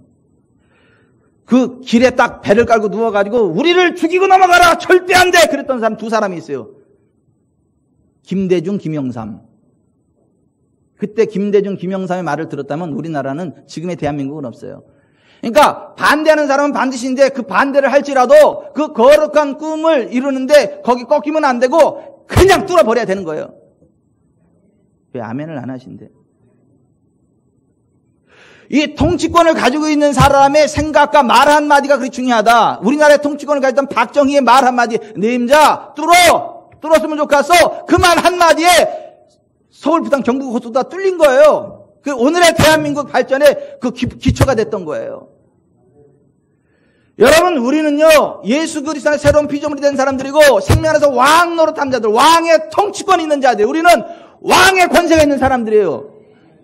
그 길에 딱 배를 깔고 누워가지고 우리를 죽이고 넘어가라 절대 안 돼 그랬던 사람 두 사람이 있어요. 김대중, 김영삼. 그때 김대중, 김영삼의 말을 들었다면 우리나라는 지금의 대한민국은 없어요. 그러니까 반대하는 사람은 반드시인데 그 반대를 할지라도 그 거룩한 꿈을 이루는데 거기 꺾이면 안 되고 그냥 뚫어버려야 되는 거예요. 왜 아멘을 안 하신대? 이 통치권을 가지고 있는 사람의 생각과 말 한마디가 그렇게 중요하다. 우리나라의 통치권을 가졌던 박정희의 말 한마디, 내임자 뚫었으면 좋겠어. 그 말 한마디에 서울, 부산, 경북 고속도로 다 뚫린 거예요. 그 오늘의 대한민국 발전의 그 기초가 됐던 거예요. 여러분, 우리는요, 예수 그리스도의 새로운 피조물이 된 사람들이고 생명 안에서 왕 노릇한 자들, 왕의 통치권이 있는 자들, 우리는 왕의 권세가 있는 사람들이에요.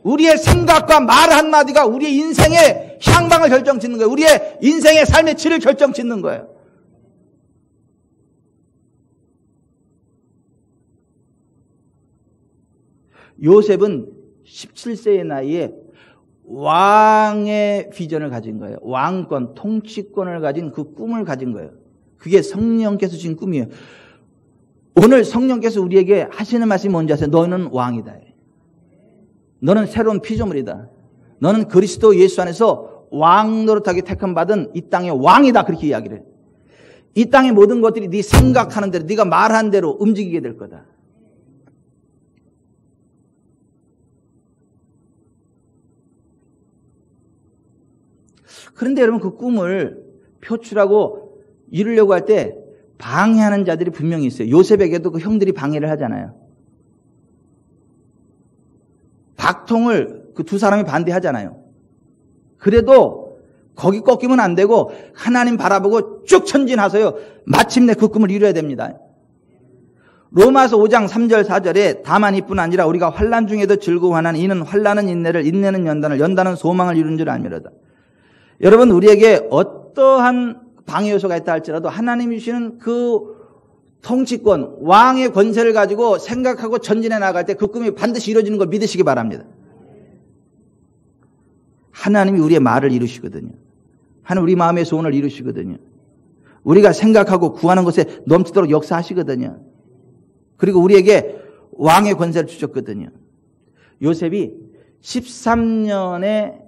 우리의 생각과 말 한마디가 우리의 인생의 향방을 결정짓는 거예요. 우리의 인생의 삶의 질을 결정짓는 거예요. 요셉은 17세의 나이에 왕의 비전을 가진 거예요. 왕권, 통치권을 가진 그 꿈을 가진 거예요. 그게 성령께서 주신 꿈이에요. 오늘 성령께서 우리에게 하시는 말씀이 뭔지 아세요? 너는 왕이다. 너는 새로운 피조물이다. 너는 그리스도 예수 안에서 왕 노릇하게 택함 받은 이 땅의 왕이다. 그렇게 이야기를 해요. 이 땅의 모든 것들이 네 생각하는 대로, 네가 말한 대로 움직이게 될 거다. 그런데 여러분, 그 꿈을 표출하고 이루려고 할 때 방해하는 자들이 분명히 있어요. 요셉에게도 그 형들이 방해를 하잖아요. 박통을 그 두 사람이 반대하잖아요. 그래도 거기 꺾이면 안 되고 하나님 바라보고 쭉 전진하세요. 마침내 그 꿈을 이루어야 됩니다. 로마서 5장 3절 4절에 다만 이뿐 아니라 우리가 환난 중에도 즐거워하나니 이는 환난은 인내를, 인내는 연단을, 연단은 소망을 이루는 줄 알미로다. 여러분, 우리에게 어떠한 방해 요소가 있다 할지라도 하나님이 주시는 그 통치권, 왕의 권세를 가지고 생각하고 전진해 나갈 때 그 꿈이 반드시 이루어지는 걸 믿으시기 바랍니다. 하나님이 우리의 말을 이루시거든요. 하나님 우리 마음의 소원을 이루시거든요. 우리가 생각하고 구하는 것에 넘치도록 역사하시거든요. 그리고 우리에게 왕의 권세를 주셨거든요. 요셉이 13년의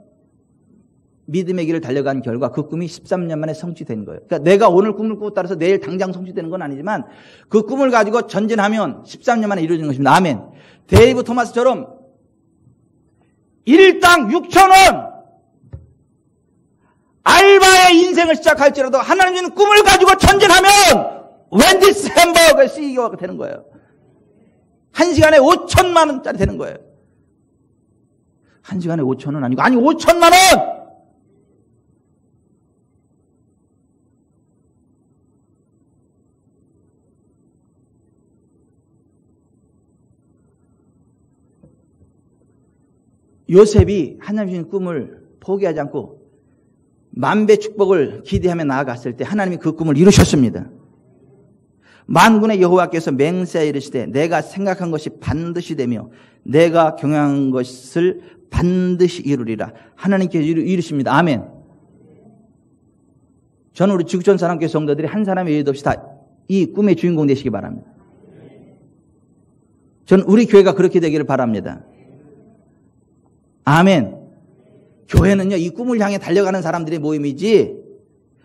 믿음의 길을 달려간 결과 그 꿈이 13년 만에 성취된 거예요. 그러니까 내가 오늘 꿈을 꾸었다 해서 내일 당장 성취되는 건 아니지만 그 꿈을 가지고 전진하면 13년 만에 이루어지는 것입니다. 아멘. 데이브 토마스처럼 일당 6,000원 알바의 인생을 시작할지라도 하나님은 꿈을 가지고 전진하면 웬디 햄버거의 CEO가 되는 거예요. 1시간에 5천만 원짜리 되는 거예요. 1시간에 5,000원 아니고, 아니 5천만 원! 요셉이 하나님 주신 꿈을 포기하지 않고 만배 축복을 기대하며 나아갔을 때 하나님이 그 꿈을 이루셨습니다. 만군의 여호와께서 맹세하여 이르시되 내가 생각한 것이 반드시 되며 내가 경영한 것을 반드시 이루리라. 하나님께서 이루십니다. 아멘. 저는 우리 지구촌 사랑교회 성도들이 한 사람의 예외도 없이 다 이 꿈의 주인공 되시기 바랍니다. 저는 우리 교회가 그렇게 되기를 바랍니다. 아멘. 교회는요, 이 꿈을 향해 달려가는 사람들의 모임이지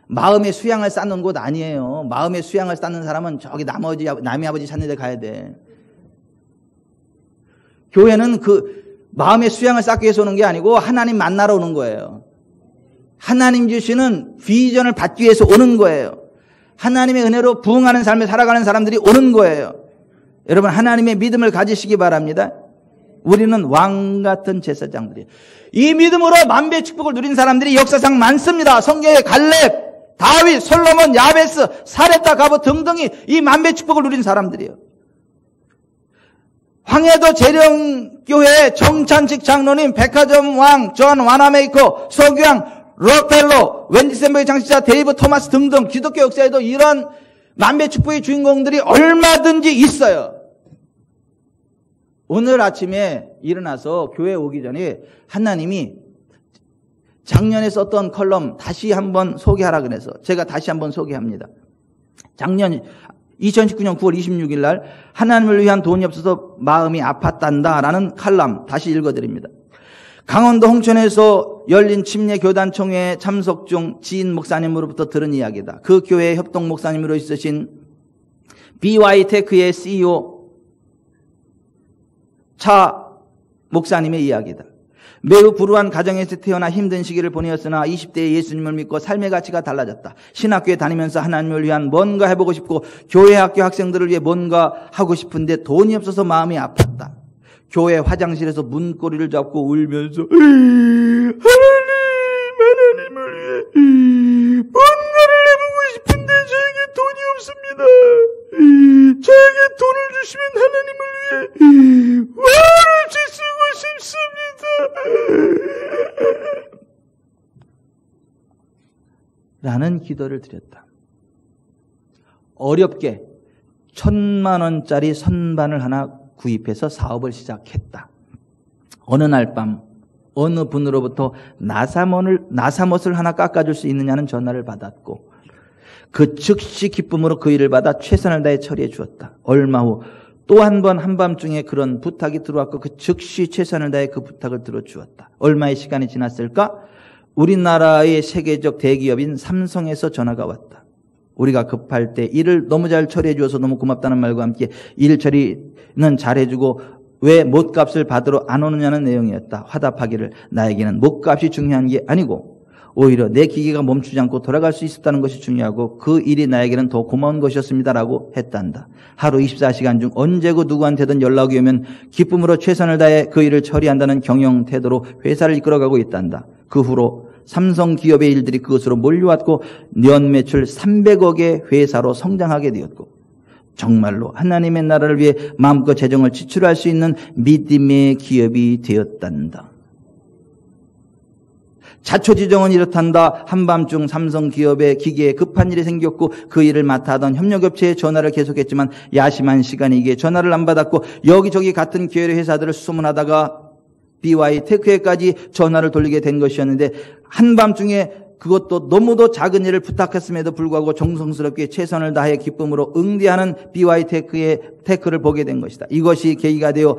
마음의 수양을 쌓는 곳 아니에요. 마음의 수양을 쌓는 사람은 저기 남의 아버지 찾는 데 가야 돼. 교회는 그 마음의 수양을 쌓기 위해서 오는 게 아니고 하나님 만나러 오는 거예요. 하나님 주시는 비전을 받기 위해서 오는 거예요. 하나님의 은혜로 부응하는 삶을 살아가는 사람들이 오는 거예요. 여러분, 하나님의 믿음을 가지시기 바랍니다. 우리는 왕 같은 제사장들이에요. 이 믿음으로 만배 축복을 누린 사람들이 역사상 많습니다. 성경에 갈렙, 다윗, 솔로몬, 야베스, 사렙다, 가봇 등등이 이 만배 축복을 누린 사람들이에요. 황해도 재령교회 정찬식 장로님, 백화점 왕 존 와나메이커, 서기왕 록펠로, 웬디 샌버의 창시자 데이브 토마스 등등 기독교 역사에도 이런 만배 축복의 주인공들이 얼마든지 있어요. 오늘 아침에 일어나서 교회 오기 전에 하나님이 작년에 썼던 컬럼 다시 한번 소개하라 그래서 제가 다시 한번 소개합니다. 작년 2019년 9월 26일 날 하나님을 위한 돈이 없어서 마음이 아팠단다라는 칼럼 다시 읽어드립니다. 강원도 홍천에서 열린 침례 교단총회에 참석 중 지인 목사님으로부터 들은 이야기다. 그 교회의 협동 목사님으로 있으신 BY테크의 CEO 차 목사님의 이야기다. 매우 불우한 가정에서 태어나 힘든 시기를 보내었으나 20대에 예수님을 믿고 삶의 가치가 달라졌다. 신학교에 다니면서 하나님을 위한 뭔가 해보고 싶고 교회 학교 학생들을 위해 뭔가 하고 싶은데 돈이 없어서 마음이 아팠다. 교회 화장실에서 문고리를 잡고 울면서 하나님을 위해 뭔가를 해보고 싶은데 저에게 돈이 없습니다. 저에게 돈을 주시면 하나님을 위해 뭐든지 쓰고 싶습니다. 라는 기도를 드렸다. 어렵게 1,000만 원짜리 선반을 하나 구입해서 사업을 시작했다. 어느 날 밤 어느 분으로부터 나사못을 하나 깎아줄 수 있느냐는 전화를 받았고 그 즉시 기쁨으로 그 일을 받아 최선을 다해 처리해 주었다. 얼마 후 또 한 번 한밤중에 그런 부탁이 들어왔고 그 즉시 최선을 다해 그 부탁을 들어주었다. 얼마의 시간이 지났을까? 우리나라의 세계적 대기업인 삼성에서 전화가 왔다. 우리가 급할 때 일을 너무 잘 처리해 주어서 너무 고맙다는 말과 함께 일 처리는 잘해주고 왜 못값을 받으러 안 오느냐는 내용이었다. 화답하기를 나에게는 못값이 중요한 게 아니고 오히려 내 기계가 멈추지 않고 돌아갈 수 있었다는 것이 중요하고 그 일이 나에게는 더 고마운 것이었습니다라고 했단다. 하루 24시간 중 언제고 누구한테든 연락이 오면 기쁨으로 최선을 다해 그 일을 처리한다는 경영 태도로 회사를 이끌어가고 있단다. 그 후로 삼성 기업의 일들이 그것으로 몰려왔고 년 매출 300억의 회사로 성장하게 되었고 정말로 하나님의 나라를 위해 마음껏 재정을 지출할 수 있는 믿음의 기업이 되었단다. 자초지종은 이렇단다. 한밤중 삼성 기업의 기계에 급한 일이 생겼고 그 일을 맡아 하던 협력업체에 전화를 계속했지만 야심한 시간이기에 전화를 안 받았고 여기저기 같은 계열의 회사들을 수소문하다가 BY테크에까지 전화를 돌리게 된 것이었는데 한밤중에 그것도 너무도 작은 일을 부탁했음에도 불구하고 정성스럽게 최선을 다해 기쁨으로 응대하는 BY테크를 보게 된 것이다. 이것이 계기가 되어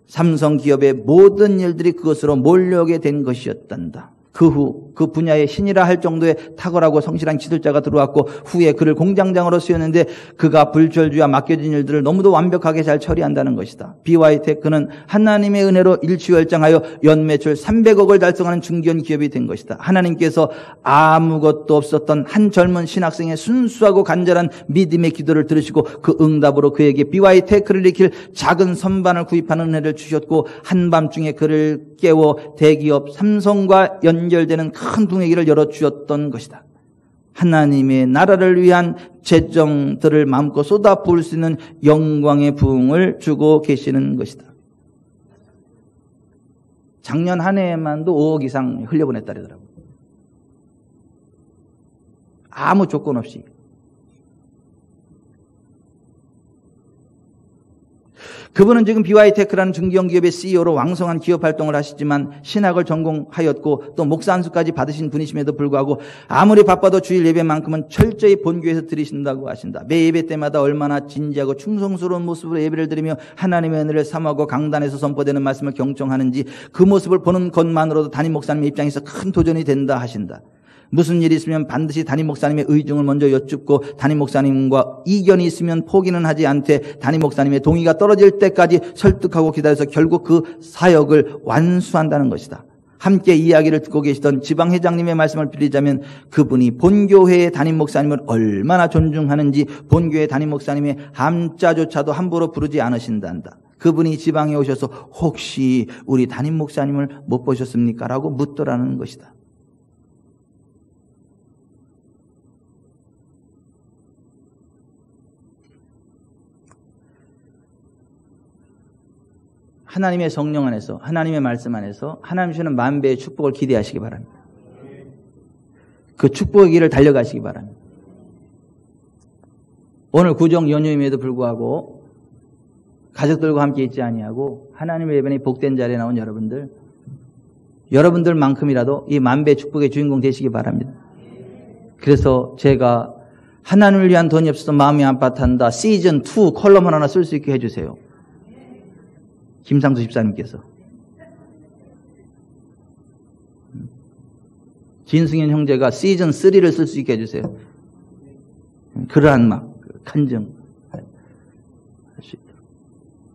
삼성 기업의 모든 일들이 그것으로 몰려오게 된 것이었단다. 그 후 그 분야의 신이라 할 정도의 탁월하고 성실한 지도자가 들어왔고 후에 그를 공장장으로 쓰였는데 그가 불철주야 맡겨진 일들을 너무도 완벽하게 잘 처리한다는 것이다. BY테크는 하나님의 은혜로 일취월장하여 연매출 300억을 달성하는 중견 기업이 된 것이다. 하나님께서 아무것도 없었던 한 젊은 신학생의 순수하고 간절한 믿음의 기도를 들으시고 그 응답으로 그에게 BY테크를 일으킬 작은 선반을 구입하는 은혜를 주셨고 한밤중에 그를 깨워 대기업 삼성과 연결되는 큰 분위기를 열어주었던 것이다. 하나님의 나라를 위한 재정들을 마음껏 쏟아부을 수 있는 영광의 부흥을 주고 계시는 것이다. 작년 한 해만도 5억 이상 흘려보냈다더라고요. 아무 조건 없이. 그분은 지금 BY테크라는 중견기업의 CEO로 왕성한 기업 활동을 하시지만 신학을 전공하였고 또 목사 안수까지 받으신 분이심에도 불구하고 아무리 바빠도 주일 예배만큼은 철저히 본교에서 드리신다고 하신다. 매 예배 때마다 얼마나 진지하고 충성스러운 모습으로 예배를 드리며 하나님의 은혜를 삼하고 강단에서 선포되는 말씀을 경청하는지 그 모습을 보는 것만으로도 담임 목사님의 입장에서 큰 도전이 된다 하신다. 무슨 일이 있으면 반드시 담임 목사님의 의중을 먼저 여쭙고 담임 목사님과 이견이 있으면 포기는 하지 않되 담임 목사님의 동의가 떨어질 때까지 설득하고 기다려서 결국 그 사역을 완수한다는 것이다. 함께 이야기를 듣고 계시던 지방회장님의 말씀을 빌리자면 그분이 본교회의 담임 목사님을 얼마나 존중하는지 본교회 담임 목사님의 함자조차도 함부로 부르지 않으신단다. 그분이 지방에 오셔서 혹시 우리 담임 목사님을 못 보셨습니까? 라고 묻더라는 것이다. 하나님의 성령 안에서, 하나님의 말씀 안에서 하나님 주시는 만배의 축복을 기대하시기 바랍니다. 그 축복의 길을 달려가시기 바랍니다. 오늘 구정 연휴임에도 불구하고 가족들과 함께 있지 아니하고 하나님의 예배에 복된 자리에 나온 여러분들만큼이라도 이 만배 축복의 주인공 되시기 바랍니다. 그래서 제가 하나님을 위한 돈이 없어서 마음이 아팠단다 시즌2 컬럼 하나 쓸 수 있게 해주세요. 김상수 집사님께서. 진승현 형제가 시즌3를 쓸 수 있게 해주세요. 그러한 막 간증 할 수 있도록.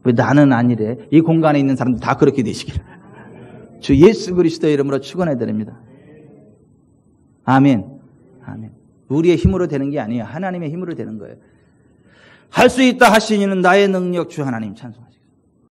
왜 나는 아니래. 이 공간에 있는 사람들 다 그렇게 되시기를 주 예수 그리스도의 이름으로 축원해 드립니다. 아멘. 아멘. 우리의 힘으로 되는 게 아니에요. 하나님의 힘으로 되는 거예요. 할 수 있다 하시니는 나의 능력 주 하나님 찬송하시옵소서.